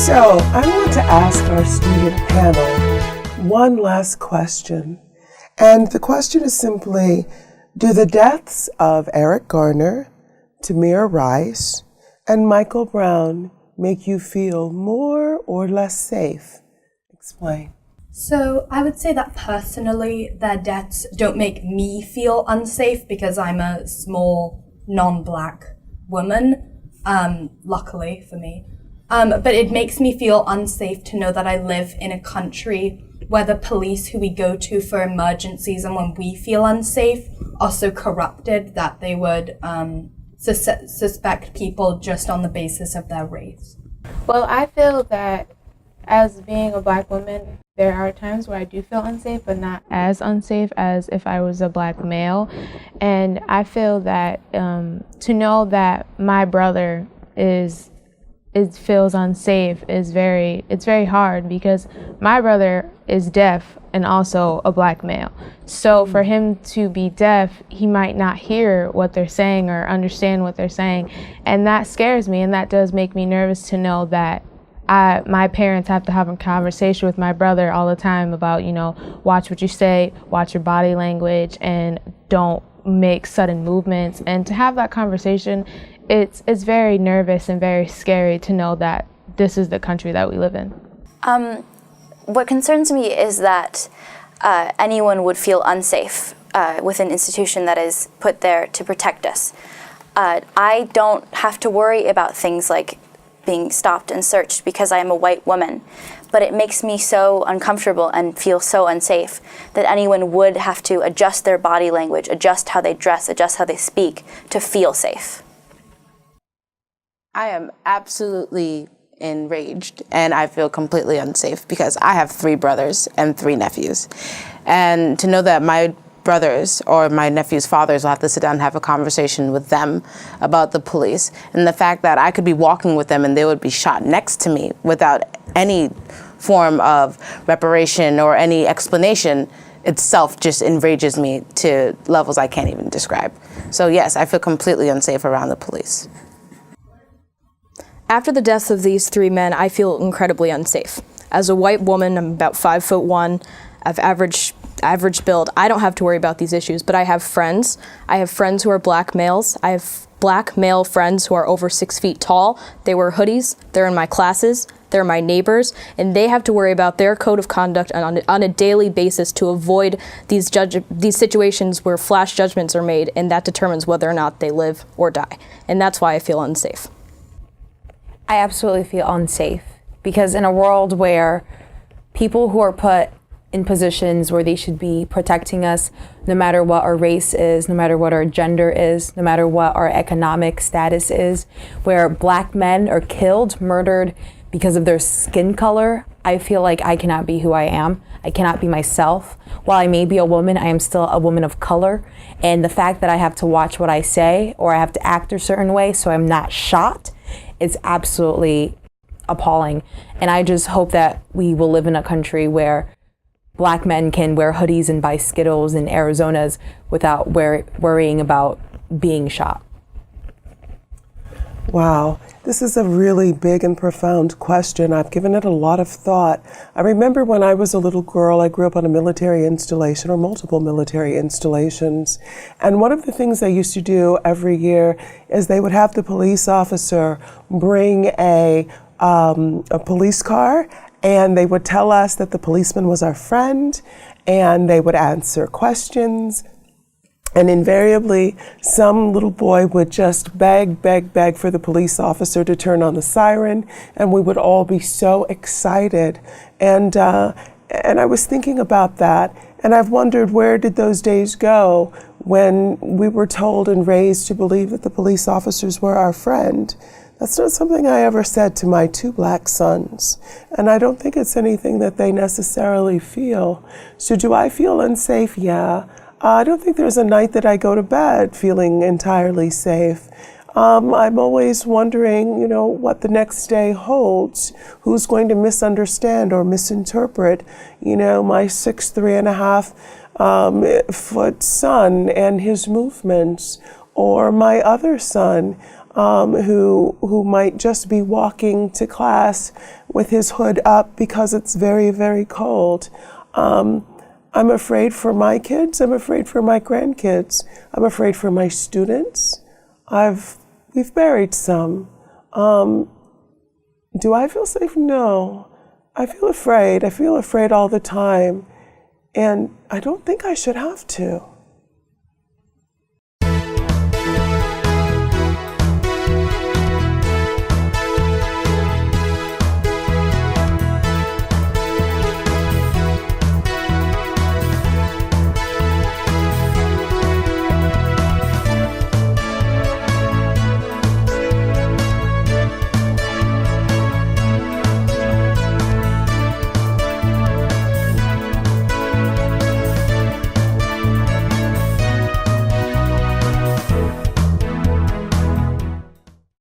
So I want to ask our student panel one last question. And the question is simply, do the deaths of Eric Garner, Tamir Rice, and Michael Brown make you feel more or less safe? Explain. So I would say that personally, their deaths don't make me feel unsafe because I'm a small, non-black woman, luckily for me. But it makes me feel unsafe to know that I live in a country where the police who we go to for emergencies and when we feel unsafe are so corrupted that they would suspect people just on the basis of their race. Well, I feel that as being a black woman, there are times where I do feel unsafe, but not as unsafe as if I was a black male. And I feel that to know that my brother feels unsafe it's very hard, because my brother is deaf and also a black male. So for him to be deaf, he might not hear what they're saying or understand what they're saying. And that scares me, and that does make me nervous to know that my parents have to have a conversation with my brother all the time about, watch what you say, watch your body language, and don't make sudden movements. And to have that conversation, it's very nervous and very scary to know that this is the country that we live in. What concerns me is that anyone would feel unsafe with an institution that is put there to protect us. I don't have to worry about things like being stopped and searched because I am a white woman, but it makes me so uncomfortable and feel so unsafe that anyone would have to adjust their body language, adjust how they dress, adjust how they speak to feel safe. I am absolutely enraged, and I feel completely unsafe because I have 3 brothers and 3 nephews. And to know that my brothers or my nephew's fathers will have to sit down and have a conversation with them about the police, and the fact that I could be walking with them and they would be shot next to me without any form of reparation or any explanation itself just enrages me to levels I can't even describe. So yes, I feel completely unsafe around the police. After the deaths of these 3 men, I feel incredibly unsafe. As a white woman, I'm about 5'1", I've average build. I don't have to worry about these issues, but I have friends. I have friends who are black males. I have black male friends who are over 6 feet tall. They wear hoodies, they're in my classes, they're my neighbors, and they have to worry about their code of conduct on a daily basis to avoid these situations where flash judgments are made, and that determines whether or not they live or die. And that's why I feel unsafe. I absolutely feel unsafe because in a world where people who are put in positions where they should be protecting us, no matter what our race is, no matter what our gender is, no matter what our economic status is, where black men are killed, murdered because of their skin color, I feel like I cannot be who I am. I cannot be myself. While I may be a woman, I am still a woman of color. And the fact that I have to watch what I say or I have to act a certain way so I'm not shot, it's absolutely appalling. And I just hope that we will live in a country where black men can wear hoodies and buy Skittles in Arizonas without worrying about being shot. Wow, this is a really big and profound question. I've given it a lot of thought. I remember when I was a little girl, I grew up on a military installation or multiple military installations. And one of the things they used to do every year is they would have the police officer bring a police car, and they would tell us that the policeman was our friend, and they would answer questions. And invariably, some little boy would just beg for the police officer to turn on the siren, and we would all be so excited. And I was thinking about that, and I've wondered, where did those days go when we were told and raised to believe that the police officers were our friend? That's not something I ever said to my 2 black sons, and I don't think it's anything that they necessarily feel. So do I feel unsafe? Yeah. I don't think there's a night that I go to bed feeling entirely safe. I'm always wondering, what the next day holds. Who's going to misunderstand or misinterpret, my 6'3.5" foot son and his movements, or my other son, who might just be walking to class with his hood up because it's very, very cold. I'm afraid for my kids. I'm afraid for my grandkids. I'm afraid for my students. We've buried some. Do I feel safe? No. I feel afraid. I feel afraid all the time. And I don't think I should have to.